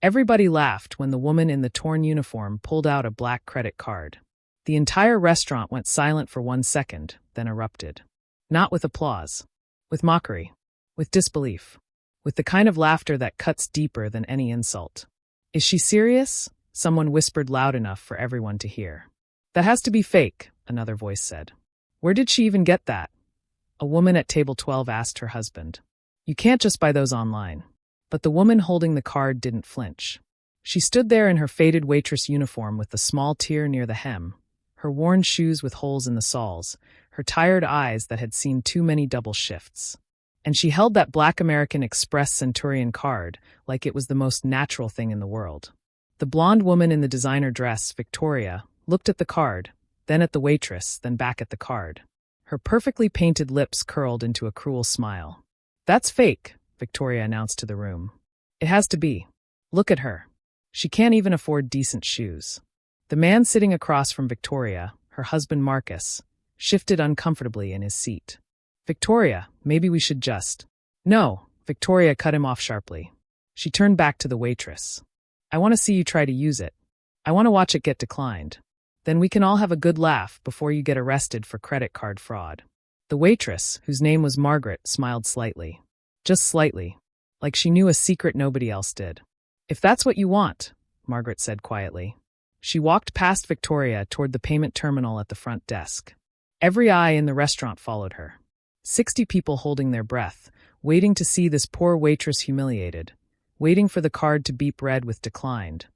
Everybody laughed when the woman in the torn uniform pulled out a black credit card. The entire restaurant went silent for 1 second, then erupted. Not with applause. With mockery. With disbelief. With the kind of laughter that cuts deeper than any insult. "Is she serious?" someone whispered loud enough for everyone to hear. "That has to be fake," another voice said. "Where did she even get that?" A woman at table 12 asked her husband. "You can't just buy those online." But the woman holding the card didn't flinch. She stood there in her faded waitress uniform with the small tear near the hem, her worn shoes with holes in the soles, her tired eyes that had seen too many double shifts. And she held that Black American Express Centurion card like it was the most natural thing in the world. The blonde woman in the designer dress, Victoria, looked at the card, then at the waitress, then back at the card. Her perfectly painted lips curled into a cruel smile. "That's fake," Victoria announced to the room. "It has to be. Look at her. She can't even afford decent shoes." The man sitting across from Victoria, her husband Marcus, shifted uncomfortably in his seat. "Victoria, maybe we should just—" "No," Victoria cut him off sharply. She turned back to the waitress. "I want to see you try to use it. I want to watch it get declined. Then we can all have a good laugh before you get arrested for credit card fraud." The waitress, whose name was Margaret, smiled slightly. Just slightly. Like she knew a secret nobody else did. "If that's what you want," Margaret said quietly. She walked past Victoria toward the payment terminal at the front desk. Every eye in the restaurant followed her. 60 people holding their breath, waiting to see this poor waitress humiliated, waiting for the card to beep red with declined,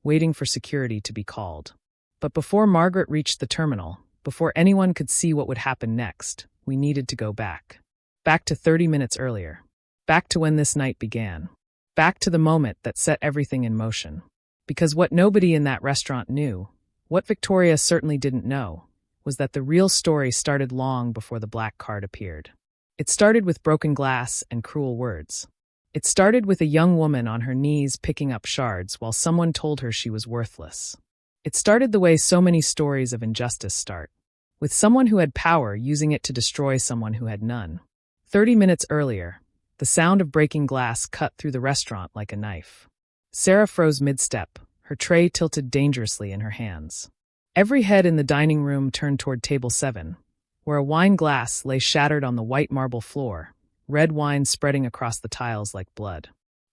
waiting for security to be called. But before Margaret reached the terminal, before anyone could see what would happen next, we needed to go back. Back to 30 minutes earlier. Back to when this night began. Back to the moment that set everything in motion. Because what nobody in that restaurant knew, what Victoria certainly didn't know, was that the real story started long before the black card appeared. It started with broken glass and cruel words. It started with a young woman on her knees picking up shards while someone told her she was worthless. It started the way so many stories of injustice start, with someone who had power using it to destroy someone who had none. 30 minutes earlier, the sound of breaking glass cut through the restaurant like a knife. Sarah froze mid-step, her tray tilted dangerously in her hands. Every head in the dining room turned toward table 7, where a wine glass lay shattered on the white marble floor, red wine spreading across the tiles like blood.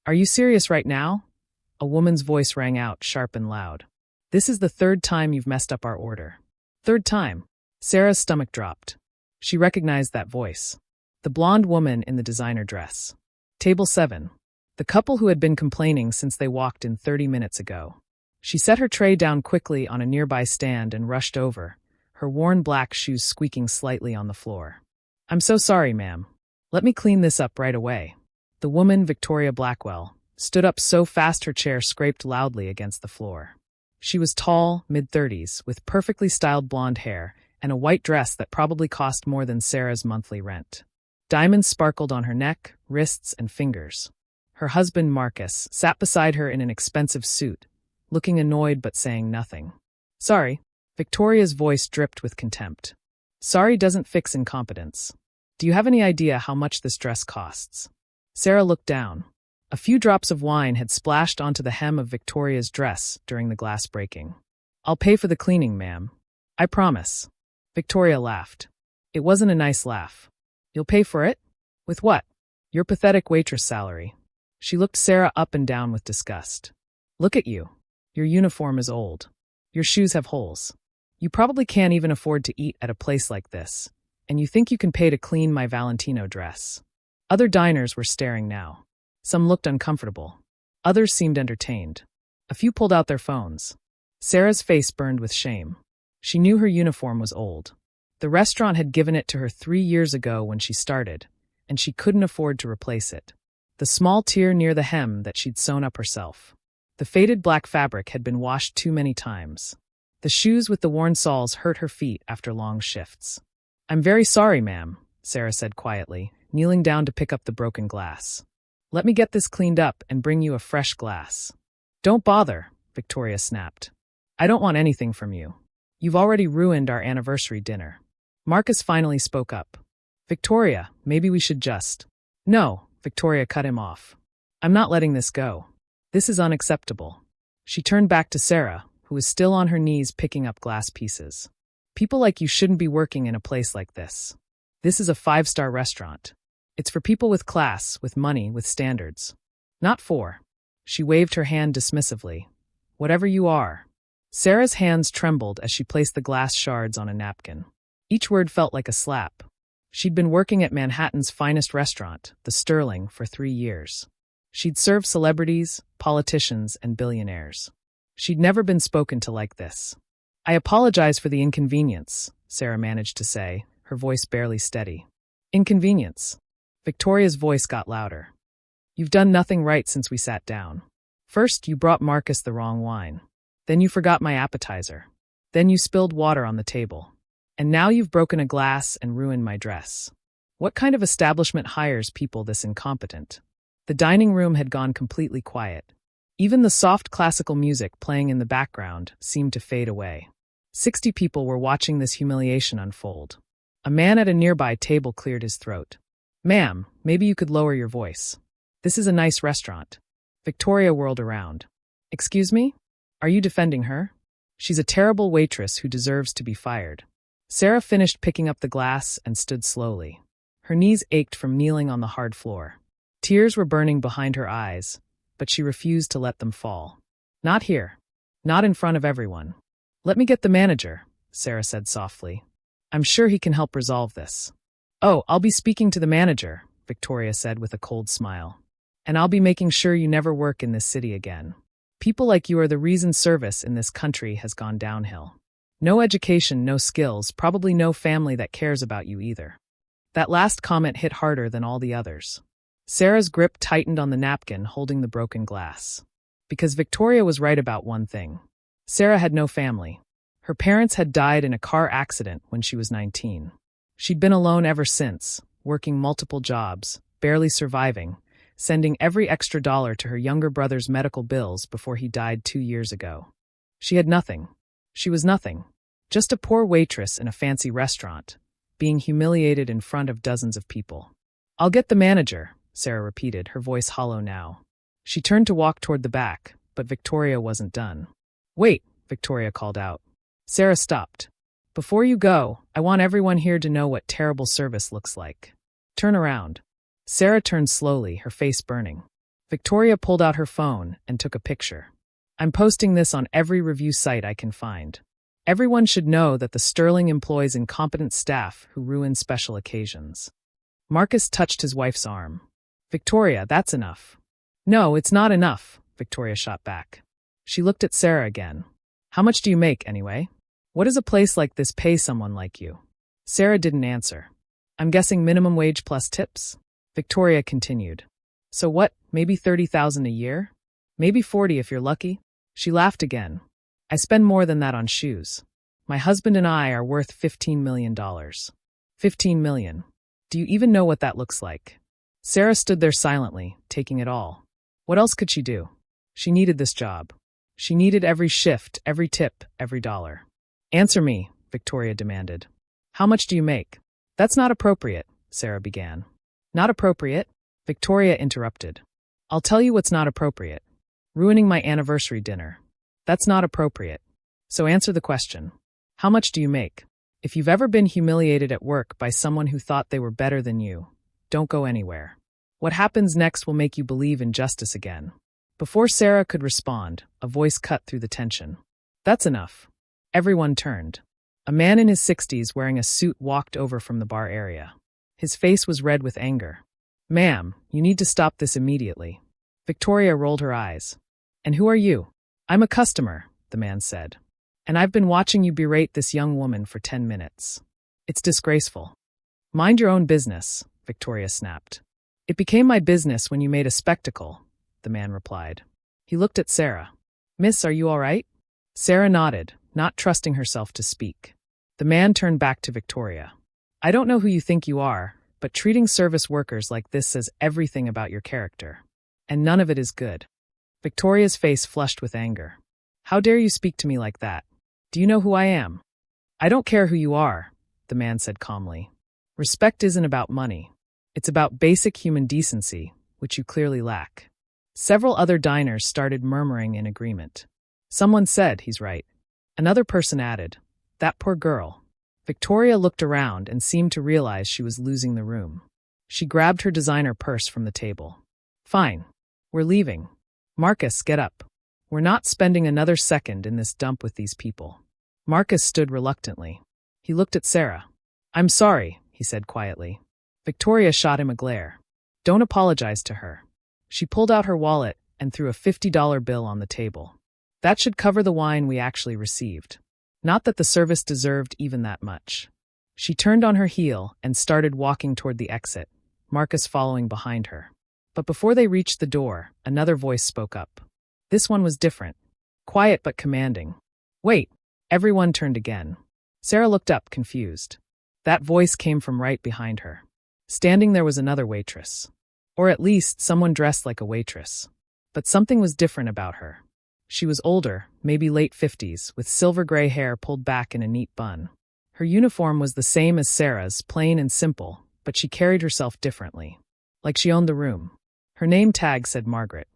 "Are you serious right now?" A woman's voice rang out, sharp and loud. "This is the 3rd time you've messed up our order." 3rd time. Sarah's stomach dropped. She recognized that voice. The blonde woman in the designer dress. Table 7. The couple who had been complaining since they walked in 30 minutes ago. She set her tray down quickly on a nearby stand and rushed over, her worn black shoes squeaking slightly on the floor. "I'm so sorry, ma'am. Let me clean this up right away." The woman, Victoria Blackwell, stood up so fast her chair scraped loudly against the floor. She was tall, mid-30s, with perfectly styled blonde hair and a white dress that probably cost more than Sarah's monthly rent. Diamonds sparkled on her neck, wrists, and fingers. Her husband, Marcus, sat beside her in an expensive suit, looking annoyed but saying nothing. "Sorry." Victoria's voice dripped with contempt. "Sorry doesn't fix incompetence. Do you have any idea how much this dress costs?" Sarah looked down. A few drops of wine had splashed onto the hem of Victoria's dress during the glass breaking. "I'll pay for the cleaning, ma'am. I promise." Victoria laughed. It wasn't a nice laugh. "You'll pay for it? With what?" "Your pathetic waitress salary." She looked Sarah up and down with disgust. "Look at you. Your uniform is old. Your shoes have holes. You probably can't even afford to eat at a place like this, and you think you can pay to clean my Valentino dress." Other diners were staring now. Some looked uncomfortable. Others seemed entertained. A few pulled out their phones. Sarah's face burned with shame. She knew her uniform was old. The restaurant had given it to her 3 years ago when she started, and she couldn't afford to replace it. The small tear near the hem that she'd sewn up herself. The faded black fabric had been washed too many times. The shoes with the worn soles hurt her feet after long shifts. "I'm very sorry, ma'am," Sarah said quietly, kneeling down to pick up the broken glass. "Let me get this cleaned up and bring you a fresh glass." "Don't bother," Victoria snapped. "I don't want anything from you. You've already ruined our anniversary dinner." Marcus finally spoke up. "Victoria, maybe we should just—" "No," Victoria cut him off. "I'm not letting this go. This is unacceptable. She turned back to Sarah, who was still on her knees picking up glass pieces. People like you shouldn't be working in a place like this. This is a 5-star restaurant. It's for people with class, with money, with standards. Not for. She waved her hand dismissively. Whatever you are. Sarah's hands trembled as she placed the glass shards on a napkin. Each word felt like a slap. She'd been working at Manhattan's finest restaurant, the Sterling, for 3 years. She'd served celebrities, politicians, and billionaires. She'd never been spoken to like this. I apologize for the inconvenience, Sarah managed to say, her voice barely steady. Inconvenience. Victoria's voice got louder. You've done nothing right since we sat down. First, you brought Marcus the wrong wine. Then you forgot my appetizer. Then you spilled water on the table. And now you've broken a glass and ruined my dress. What kind of establishment hires people this incompetent? The dining room had gone completely quiet. Even the soft classical music playing in the background seemed to fade away. 60 people were watching this humiliation unfold. A man at a nearby table cleared his throat. Ma'am, maybe you could lower your voice. This is a nice restaurant. Victoria whirled around. Excuse me? Are you defending her? She's a terrible waitress who deserves to be fired. Sarah finished picking up the glass and stood slowly. Her knees ached from kneeling on the hard floor. Tears were burning behind her eyes, but she refused to let them fall. Not here. Not in front of everyone. Let me get the manager, Sarah said softly. I'm sure he can help resolve this. Oh, I'll be speaking to the manager, Victoria said with a cold smile. And I'll be making sure you never work in this city again. People like you are the reason service in this country has gone downhill. No education, no skills, probably no family that cares about you either. That last comment hit harder than all the others. Sarah's grip tightened on the napkin holding the broken glass. Because Victoria was right about one thing. Sarah had no family. Her parents had died in a car accident when she was 19. She'd been alone ever since, working multiple jobs, barely surviving, sending every extra dollar to her younger brother's medical bills before he died 2 years ago. She had nothing. She was nothing. Just a poor waitress in a fancy restaurant, being humiliated in front of dozens of people. I'll get the manager, Sarah repeated, her voice hollow now. She turned to walk toward the back, but Victoria wasn't done. Wait, Victoria called out. Sarah stopped. Before you go, I want everyone here to know what terrible service looks like. Turn around. Sarah turned slowly, her face burning. Victoria pulled out her phone and took a picture. I'm posting this on every review site I can find. Everyone should know that the Sterling employs incompetent staff who ruin special occasions. Marcus touched his wife's arm. Victoria, that's enough. No, it's not enough, Victoria shot back. She looked at Sarah again. How much do you make, anyway? What does a place like this pay someone like you? Sarah didn't answer. I'm guessing minimum wage plus tips? Victoria continued. So what, maybe $30,000 a year? Maybe 40 if you're lucky? She laughed again. I spend more than that on shoes. My husband and I are worth $15 million. $15 million. Do you even know what that looks like? Sarah stood there silently, taking it all. What else could she do? She needed this job. She needed every shift, every tip, every dollar. Answer me, Victoria demanded. How much do you make? That's not appropriate, Sarah began. Not appropriate? Victoria interrupted. I'll tell you what's not appropriate. Ruining my anniversary dinner. That's not appropriate. So answer the question. How much do you make? If you've ever been humiliated at work by someone who thought they were better than you, don't go anywhere. What happens next will make you believe in justice again. Before Sarah could respond, a voice cut through the tension. That's enough. Everyone turned. A man in his 60s wearing a suit walked over from the bar area. His face was red with anger. Ma'am, you need to stop this immediately. Victoria rolled her eyes. And who are you? I'm a customer, the man said. And I've been watching you berate this young woman for 10 minutes. It's disgraceful. Mind your own business, Victoria snapped. It became my business when you made a spectacle, the man replied. He looked at Sarah. Miss, are you all right? Sarah nodded, not trusting herself to speak. The man turned back to Victoria. I don't know who you think you are, but treating service workers like this says everything about your character. And none of it is good. Victoria's face flushed with anger. How dare you speak to me like that? Do you know who I am? I don't care who you are, the man said calmly. Respect isn't about money. It's about basic human decency, which you clearly lack. Several other diners started murmuring in agreement. Someone said, "He's right." Another person added, "That poor girl." Victoria looked around and seemed to realize she was losing the room. She grabbed her designer purse from the table. "Fine. We're leaving. Marcus, get up. We're not spending another second in this dump with these people." Marcus stood reluctantly. He looked at Sarah. "I'm sorry," he said quietly. Victoria shot him a glare. "Don't apologize to her." She pulled out her wallet and threw a $50 bill on the table. "That should cover the wine we actually received. Not that the service deserved even that much." She turned on her heel and started walking toward the exit, Marcus following behind her. But before they reached the door, another voice spoke up. This one was different. Quiet but commanding. "Wait." Everyone turned again. Sarah looked up, confused. That voice came from right behind her. Standing there was another waitress. Or at least someone dressed like a waitress. But something was different about her. She was older, maybe late 50s, with silver gray hair pulled back in a neat bun. Her uniform was the same as Sarah's, plain and simple, but she carried herself differently. Like she owned the room. Her name tag said Margaret.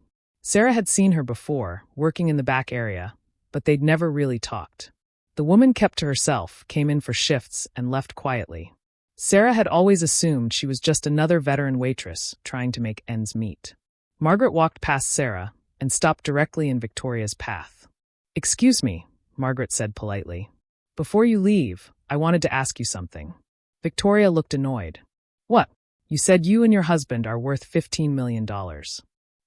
Sarah had seen her before, working in the back area, but they'd never really talked. The woman kept to herself, came in for shifts, and left quietly. Sarah had always assumed she was just another veteran waitress trying to make ends meet. Margaret walked past Sarah and stopped directly in Victoria's path. "Excuse me," Margaret said politely. "Before you leave, I wanted to ask you something." Victoria looked annoyed. "What? You said you and your husband are worth $15 million.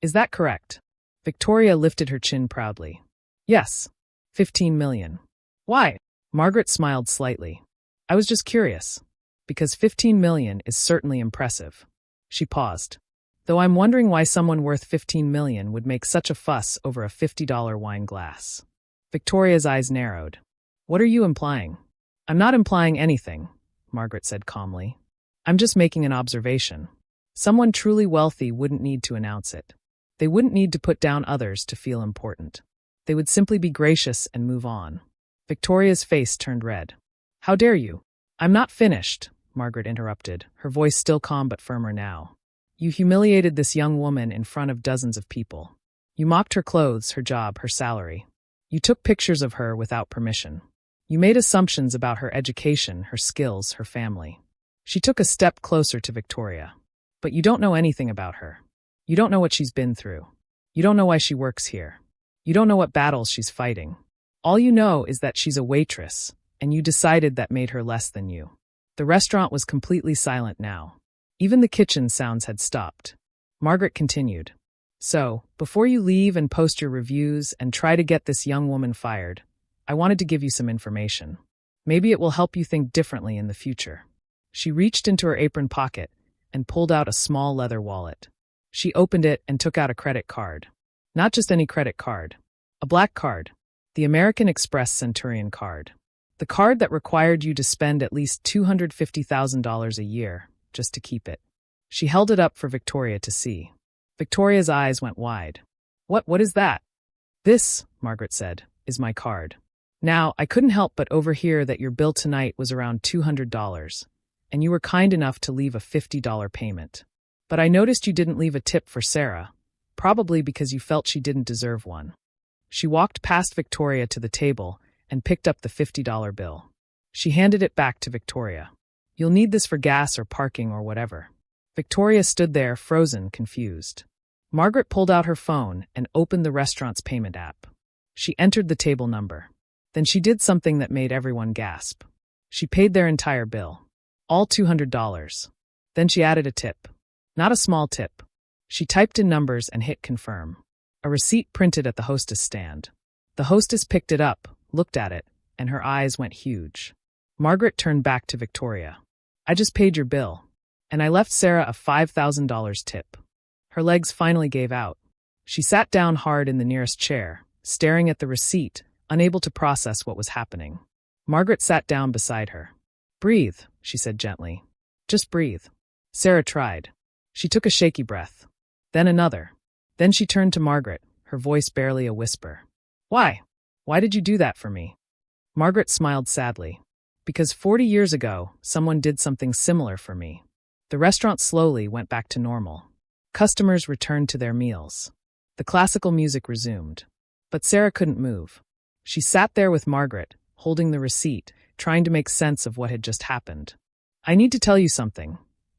Is that correct?" Victoria lifted her chin proudly. "Yes. 15 million. Why?" Margaret smiled slightly. "I was just curious. Because 15 million is certainly impressive." She paused. "Though I'm wondering why someone worth 15 million would make such a fuss over a $50 wine glass." Victoria's eyes narrowed. "What are you implying?" "I'm not implying anything," Margaret said calmly. "I'm just making an observation. Someone truly wealthy wouldn't need to announce it. They wouldn't need to put down others to feel important. They would simply be gracious and move on." Victoria's face turned red. "How dare you?" "I'm not finished," Margaret interrupted, her voice still calm but firmer now. "You humiliated this young woman in front of dozens of people. You mocked her clothes, her job, her salary. You took pictures of her without permission. You made assumptions about her education, her skills, her family." She took a step closer to Victoria. "But you don't know anything about her. You don't know what she's been through. You don't know why she works here. You don't know what battles she's fighting. All you know is that she's a waitress, and you decided that made her less than you." The restaurant was completely silent now. Even the kitchen sounds had stopped. Margaret continued. "So, before you leave and post your reviews and try to get this young woman fired, I wanted to give you some information. Maybe it will help you think differently in the future." She reached into her apron pocket and pulled out a small leather wallet. She opened it and took out a credit card. Not just any credit card. A black card. The American Express Centurion card. The card that required you to spend at least $250,000 a year just to keep it. She held it up for Victoria to see. Victoria's eyes went wide. What is that?" "This," Margaret said, "is my card. Now, I couldn't help but overhear that your bill tonight was around $200, and you were kind enough to leave a $50 payment. But I noticed you didn't leave a tip for Sarah, probably because you felt she didn't deserve one." She walked past Victoria to the table and picked up the $50 bill. She handed it back to Victoria. "You'll need this for gas or parking or whatever." Victoria stood there, frozen, confused. Margaret pulled out her phone and opened the restaurant's payment app. She entered the table number. Then she did something that made everyone gasp. She paid their entire bill. All $200. Then she added a tip. Not a small tip. She typed in numbers and hit confirm. A receipt printed at the hostess stand. The hostess picked it up, looked at it, and her eyes went huge. Margaret turned back to Victoria. "I just paid your bill. And I left Sarah a $5,000 tip." Her legs finally gave out. She sat down hard in the nearest chair, staring at the receipt, unable to process what was happening. Margaret sat down beside her. "Breathe," she said gently. "Just breathe." Sarah tried. She took a shaky breath. Then another. Then she turned to Margaret, her voice barely a whisper. "Why? Why did you do that for me?" Margaret smiled sadly. "Because 40 years ago, someone did something similar for me." The restaurant slowly went back to normal. Customers returned to their meals. The classical music resumed. But Sarah couldn't move. She sat there with Margaret, holding the receipt, trying to make sense of what had just happened. "I need to tell you something,"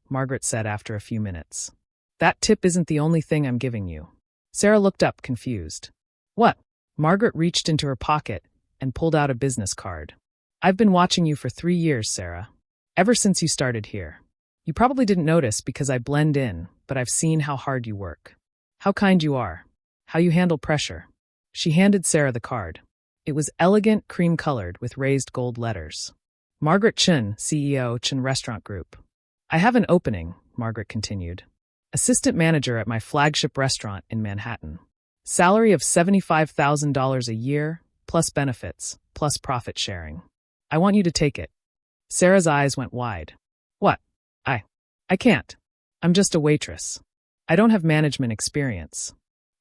Margaret said after a few minutes. "That tip isn't the only thing I'm giving you." Sarah looked up, confused. "What?" Margaret reached into her pocket and pulled out a business card. "I've been watching you for 3 years, Sarah. Ever since you started here. You probably didn't notice because I blend in, but I've seen how hard you work. How kind you are. How you handle pressure." She handed Sarah the card. It was elegant, cream-colored, with raised gold letters. Margaret Chen, CEO, Chen Restaurant Group. "I have an opening," Margaret continued. "Assistant manager at my flagship restaurant in Manhattan. Salary of $75,000 a year, plus benefits, plus profit sharing. I want you to take it." Sarah's eyes went wide. "What? I can't. I'm just a waitress. I don't have management experience."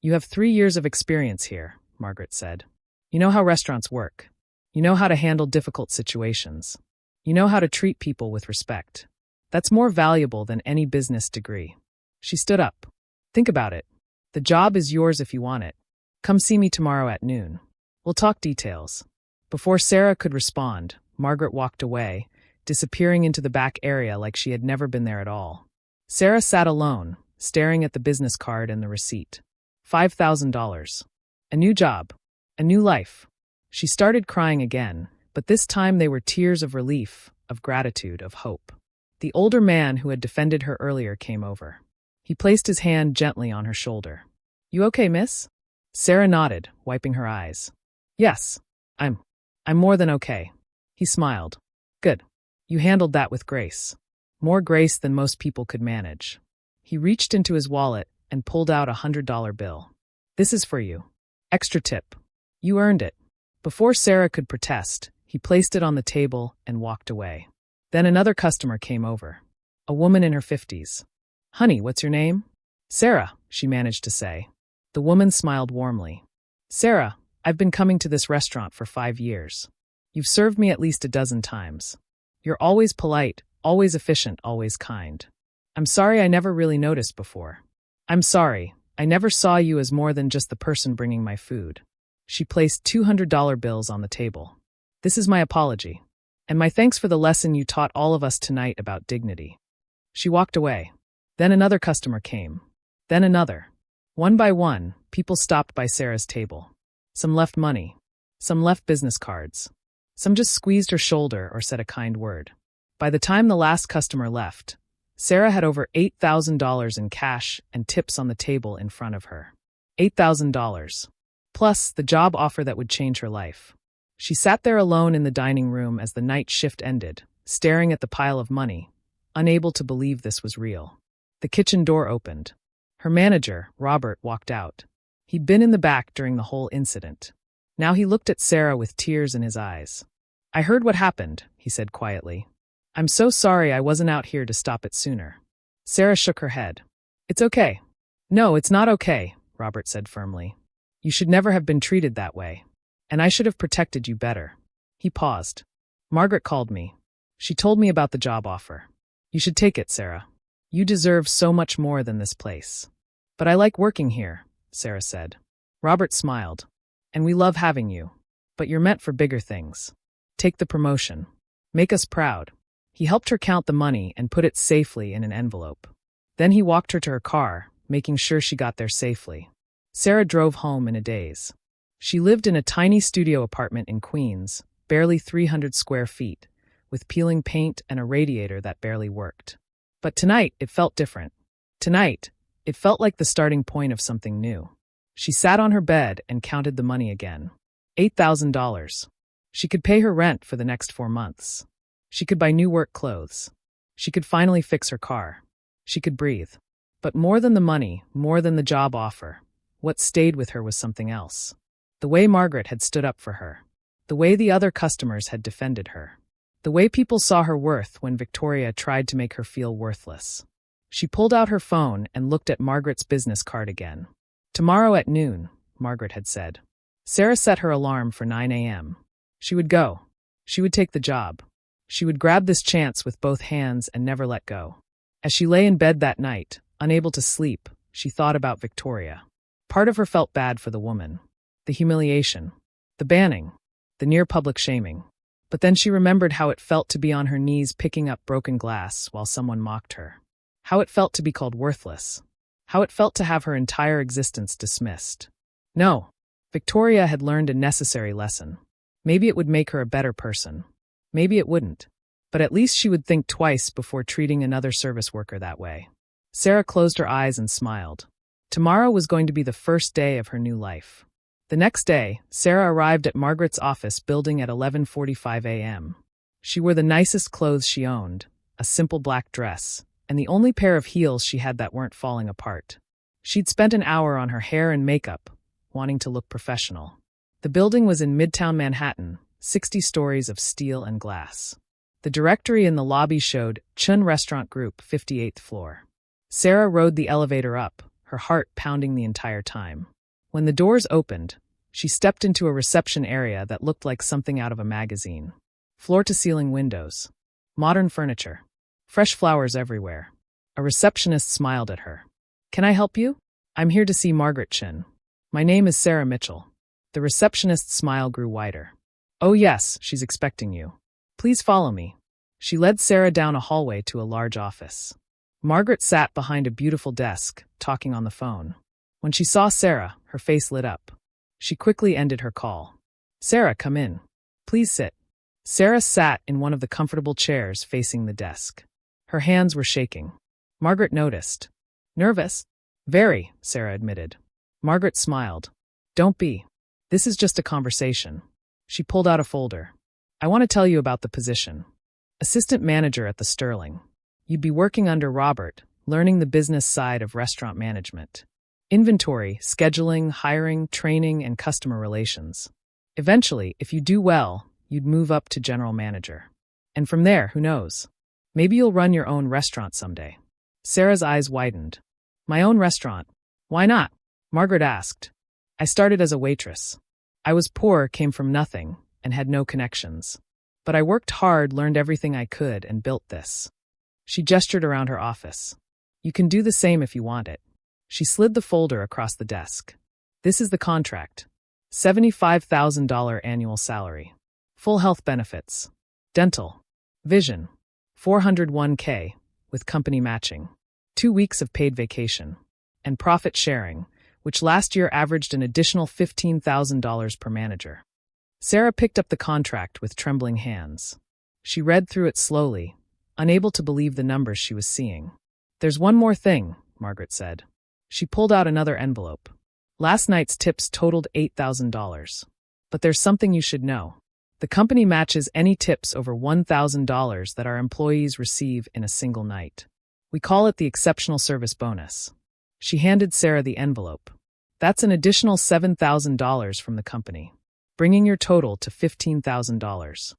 "You have 3 years of experience here," Margaret said. "You know how restaurants work. You know how to handle difficult situations. You know how to treat people with respect. That's more valuable than any business degree." She stood up. "Think about it. The job is yours if you want it. Come see me tomorrow at noon. We'll talk details." Before Sarah could respond, Margaret walked away, disappearing into the back area like she had never been there at all. Sarah sat alone, staring at the business card and the receipt. $5,000. A new job. A new life. She started crying again, but this time they were tears of relief, of gratitude, of hope. The older man who had defended her earlier came over. He placed his hand gently on her shoulder. "You okay, miss?" Sarah nodded, wiping her eyes. "Yes, I'm more than okay." He smiled. "Good. You handled that with grace. More grace than most people could manage." He reached into his wallet and pulled out a $100 bill. "This is for you. Extra tip. You earned it." Before Sarah could protest, he placed it on the table and walked away. Then another customer came over. A woman in her 50s. "Honey, what's your name?" "Sarah," she managed to say. The woman smiled warmly. "Sarah, I've been coming to this restaurant for 5 years. You've served me at least a dozen times. You're always polite, always efficient, always kind. I'm sorry I never really noticed before. I'm sorry, I never saw you as more than just the person bringing my food." She placed $200 bills on the table. "This is my apology. And my thanks for the lesson you taught all of us tonight about dignity." She walked away. Then another customer came. Then another. One by one, people stopped by Sarah's table. Some left money. Some left business cards. Some just squeezed her shoulder or said a kind word. By the time the last customer left, Sarah had over $8,000 in cash and tips on the table in front of her. $8,000. Plus the job offer that would change her life. She sat there alone in the dining room as the night shift ended, staring at the pile of money, unable to believe this was real. The kitchen door opened. Her manager, Robert, walked out. He'd been in the back during the whole incident. Now he looked at Sarah with tears in his eyes. "I heard what happened," he said quietly. "I'm so sorry I wasn't out here to stop it sooner." Sarah shook her head. "It's okay." "No, it's not okay," Robert said firmly. "You should never have been treated that way. And I should have protected you better." He paused. "Margaret called me. She told me about the job offer. You should take it, Sarah. You deserve so much more than this place." "But I like working here," Sarah said. Robert smiled. "And we love having you. But you're meant for bigger things. Take the promotion. Make us proud." He helped her count the money and put it safely in an envelope. Then he walked her to her car, making sure she got there safely. Sarah drove home in a daze. She lived in a tiny studio apartment in Queens, barely 300 square feet, with peeling paint and a radiator that barely worked. But tonight, it felt different. Tonight, it felt like the starting point of something new. She sat on her bed and counted the money again. $8,000. She could pay her rent for the next 4 months. She could buy new work clothes. She could finally fix her car. She could breathe. But more than the money, more than the job offer, what stayed with her was something else. The way Margaret had stood up for her. The way the other customers had defended her. The way people saw her worth when Victoria tried to make her feel worthless. She pulled out her phone and looked at Margaret's business card again. "Tomorrow at noon," Margaret had said. Sarah set her alarm for 9 a.m. She would go. She would take the job. She would grab this chance with both hands and never let go. As she lay in bed that night, unable to sleep, she thought about Victoria. Part of her felt bad for the woman. The humiliation. The banning. The near public shaming. But then she remembered how it felt to be on her knees picking up broken glass while someone mocked her. How it felt to be called worthless. How it felt to have her entire existence dismissed. No. Victoria had learned a necessary lesson. Maybe it would make her a better person. Maybe it wouldn't. But at least she would think twice before treating another service worker that way. Sarah closed her eyes and smiled. Tomorrow was going to be the first day of her new life. The next day, Sarah arrived at Margaret's office building at 11:45 a.m. She wore the nicest clothes she owned, a simple black dress, and the only pair of heels she had that weren't falling apart. She'd spent an hour on her hair and makeup, wanting to look professional. The building was in Midtown Manhattan, 60 stories of steel and glass. The directory in the lobby showed Chun Restaurant Group, 58th floor. Sarah rode the elevator up, her heart pounding the entire time. When the doors opened, she stepped into a reception area that looked like something out of a magazine. Floor-to-ceiling windows. Modern furniture. Fresh flowers everywhere. A receptionist smiled at her. "Can I help you? I'm here to see Margaret Chin. My name is Sarah Mitchell." The receptionist's smile grew wider. "Oh yes, she's expecting you. Please follow me." She led Sarah down a hallway to a large office. Margaret sat behind a beautiful desk, talking on the phone. When she saw Sarah, her face lit up. She quickly ended her call. "Sarah, come in. Please sit." Sarah sat in one of the comfortable chairs facing the desk. Her hands were shaking. Margaret noticed. "Nervous?" "Very," Sarah admitted. Margaret smiled. "Don't be. This is just a conversation." She pulled out a folder. "I want to tell you about the position. Assistant manager at the Sterling. You'd be working under Robert, learning the business side of restaurant management. Inventory, scheduling, hiring, training, and customer relations. Eventually, if you do well, you'd move up to general manager. And from there, who knows? Maybe you'll run your own restaurant someday." Sarah's eyes widened. "My own restaurant? Why not?" Margaret asked. "I started as a waitress. I was poor, came from nothing, and had no connections. But I worked hard, learned everything I could, and built this." She gestured around her office. "You can do the same if you want it." She slid the folder across the desk. "This is the contract. $75,000 annual salary. Full health benefits. Dental. Vision. 401k, with company matching. 2 weeks of paid vacation. And profit sharing, which last year averaged an additional $15,000 per manager." Sarah picked up the contract with trembling hands. She read through it slowly, unable to believe the numbers she was seeing. "There's one more thing," Margaret said. She pulled out another envelope. "Last night's tips totaled $8,000. But there's something you should know. The company matches any tips over $1,000 that our employees receive in a single night. We call it the exceptional service bonus." She handed Sarah the envelope. "That's an additional $7,000 from the company, bringing your total to $15,000.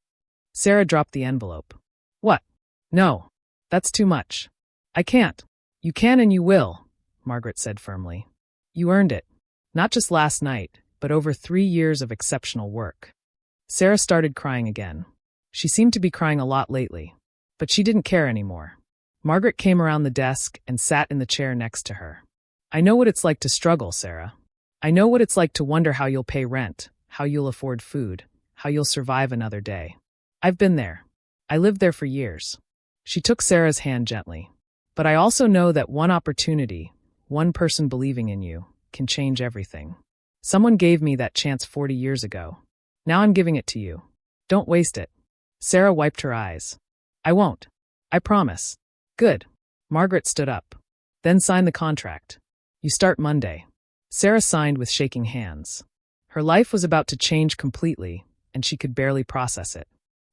Sarah dropped the envelope. "What? No. That's too much. I can't." "You can and you will," Margaret said firmly. "You earned it. Not just last night, but over 3 years of exceptional work." Sarah started crying again. She seemed to be crying a lot lately, but she didn't care anymore. Margaret came around the desk and sat in the chair next to her. "I know what it's like to struggle, Sarah. I know what it's like to wonder how you'll pay rent, how you'll afford food, how you'll survive another day. I've been there. I lived there for years." She took Sarah's hand gently. "But I also know that one opportunity, one person believing in you, can change everything. Someone gave me that chance 40 years ago. Now I'm giving it to you. Don't waste it." Sarah wiped her eyes. "I won't. I promise." "Good." Margaret stood up. "Then sign the contract. You start Monday." Sarah signed with shaking hands. Her life was about to change completely, and she could barely process it.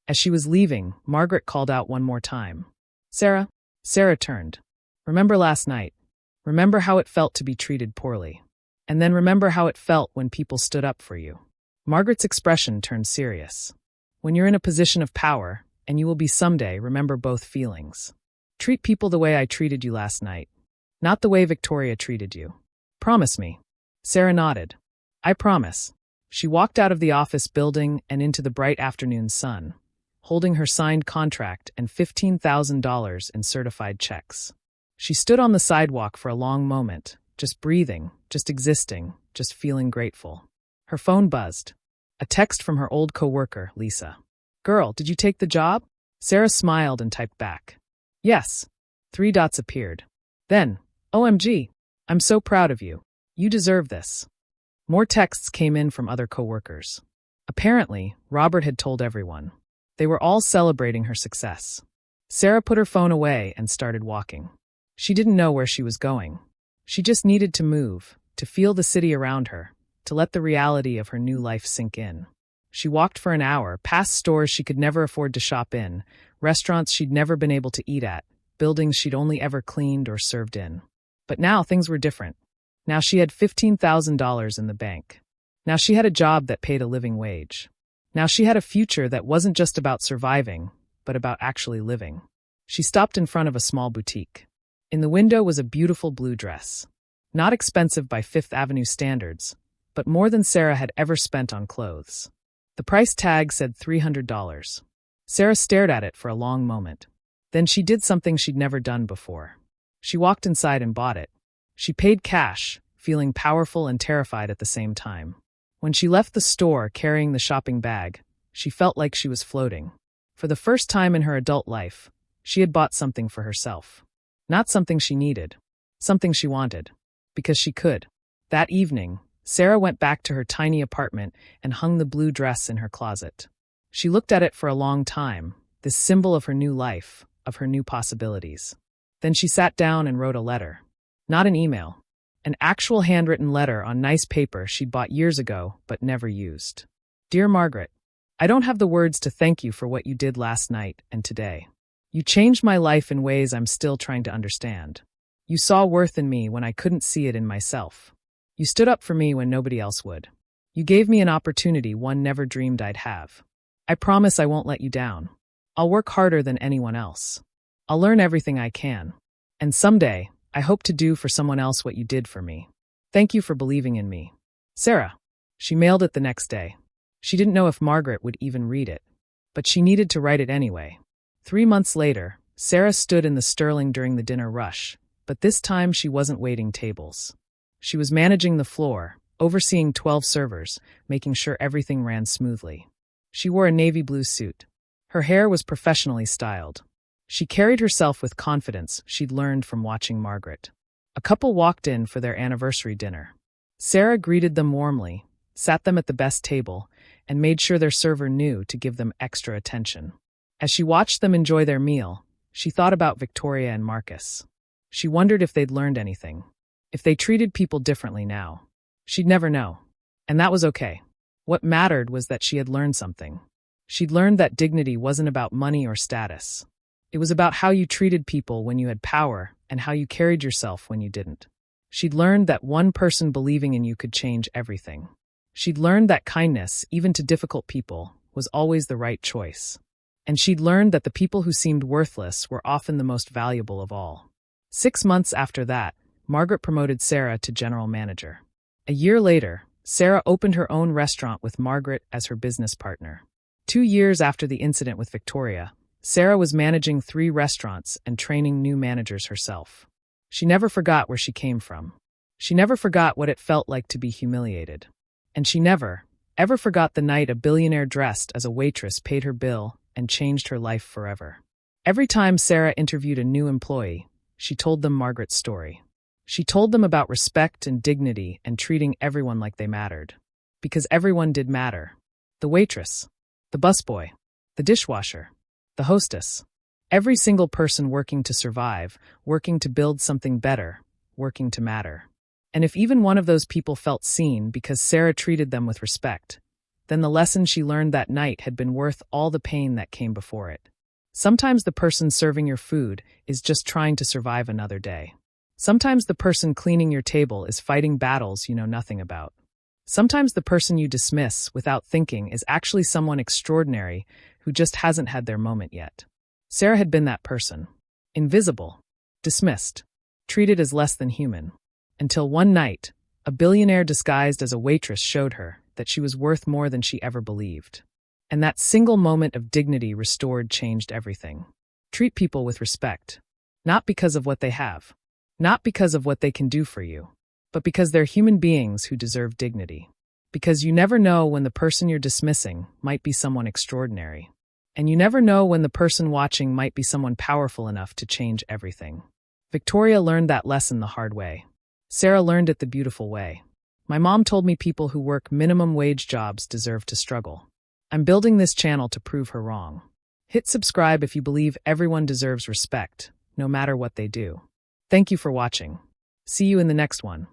As she was leaving, Margaret called out one more time. "Sarah?" Sarah turned. "Remember last night. Remember how it felt to be treated poorly. And then remember how it felt when people stood up for you." Margaret's expression turned serious. "When you're in a position of power, and you will be someday, remember both feelings. Treat people the way I treated you last night, not the way Victoria treated you. Promise me." Sarah nodded. "I promise." She walked out of the office building and into the bright afternoon sun, holding her signed contract and $15,000 in certified checks. She stood on the sidewalk for a long moment, just breathing, just existing, just feeling grateful. Her phone buzzed. A text from her old coworker, Lisa. "Girl, did you take the job?" Sarah smiled and typed back. "Yes." 3 dots appeared. Then, "OMG, I'm so proud of you. You deserve this." More texts came in from other coworkers. Apparently, Robert had told everyone. They were all celebrating her success. Sarah put her phone away and started walking. She didn't know where she was going. She just needed to move, to feel the city around her, to let the reality of her new life sink in. She walked for an hour, past stores she could never afford to shop in, restaurants she'd never been able to eat at, buildings she'd only ever cleaned or served in. But now things were different. Now she had $15,000 in the bank. Now she had a job that paid a living wage. Now she had a future that wasn't just about surviving, but about actually living. She stopped in front of a small boutique. In the window was a beautiful blue dress. Not expensive by Fifth Avenue standards, but more than Sarah had ever spent on clothes. The price tag said $300. Sarah stared at it for a long moment. Then she did something she'd never done before. She walked inside and bought it. She paid cash, feeling powerful and terrified at the same time. When she left the store carrying the shopping bag, she felt like she was floating. For the first time in her adult life, she had bought something for herself. Not something she needed, something she wanted. Because she could. That evening, Sarah went back to her tiny apartment and hung the blue dress in her closet. She looked at it for a long time, this symbol of her new life, of her new possibilities. Then she sat down and wrote a letter. Not an email. An actual handwritten letter on nice paper she'd bought years ago but never used. "Dear Margaret, I don't have the words to thank you for what you did last night and today. You changed my life in ways I'm still trying to understand. You saw worth in me when I couldn't see it in myself. You stood up for me when nobody else would. You gave me an opportunity one never dreamed I'd have. I promise I won't let you down. I'll work harder than anyone else. I'll learn everything I can. And someday, I hope to do for someone else what you did for me. Thank you for believing in me. Sarah." She mailed it the next day. She didn't know if Margaret would even read it. But she needed to write it anyway. 3 months later, Sarah stood in the Sterling during the dinner rush, but this time she wasn't waiting tables. She was managing the floor, overseeing 12 servers, making sure everything ran smoothly. She wore a navy blue suit. Her hair was professionally styled. She carried herself with confidence she'd learned from watching Margaret. A couple walked in for their anniversary dinner. Sarah greeted them warmly, sat them at the best table, and made sure their server knew to give them extra attention. As she watched them enjoy their meal, she thought about Victoria and Marcus. She wondered if they'd learned anything, if they treated people differently now. She'd never know. And that was okay. What mattered was that she had learned something. She'd learned that dignity wasn't about money or status. It was about how you treated people when you had power and how you carried yourself when you didn't. She'd learned that one person believing in you could change everything. She'd learned that kindness, even to difficult people, was always the right choice. And she'd learned that the people who seemed worthless were often the most valuable of all. 6 months after that, Margaret promoted Sarah to general manager. A year later, Sarah opened her own restaurant with Margaret as her business partner. 2 years after the incident with Victoria, Sarah was managing 3 restaurants and training new managers herself. She never forgot where she came from. She never forgot what it felt like to be humiliated. And she never, ever forgot the night a billionaire dressed as a waitress paid her bill and changed her life forever. Every time Sarah interviewed a new employee, she told them Margaret's story. She told them about respect and dignity and treating everyone like they mattered. Because everyone did matter. The waitress, the busboy, the dishwasher, the hostess. Every single person working to survive, working to build something better, working to matter. And if even one of those people felt seen because Sarah treated them with respect, then the lesson she learned that night had been worth all the pain that came before it. Sometimes the person serving your food is just trying to survive another day. Sometimes the person cleaning your table is fighting battles you know nothing about. Sometimes the person you dismiss without thinking is actually someone extraordinary who just hasn't had their moment yet. Sarah had been that person. Invisible. Dismissed. Treated as less than human. Until one night, a billionaire disguised as a waitress showed her that she was worth more than she ever believed. And that single moment of dignity restored changed everything. Treat people with respect. Not because of what they have. Not because of what they can do for you. but because they're human beings who deserve dignity. Because you never know when the person you're dismissing might be someone extraordinary. And you never know when the person watching might be someone powerful enough to change everything. Victoria learned that lesson the hard way. Sarah learned it the beautiful way. My mom told me people who work minimum wage jobs deserve to struggle. I'm building this channel to prove her wrong. Hit subscribe if you believe everyone deserves respect, no matter what they do. Thank you for watching. See you in the next one.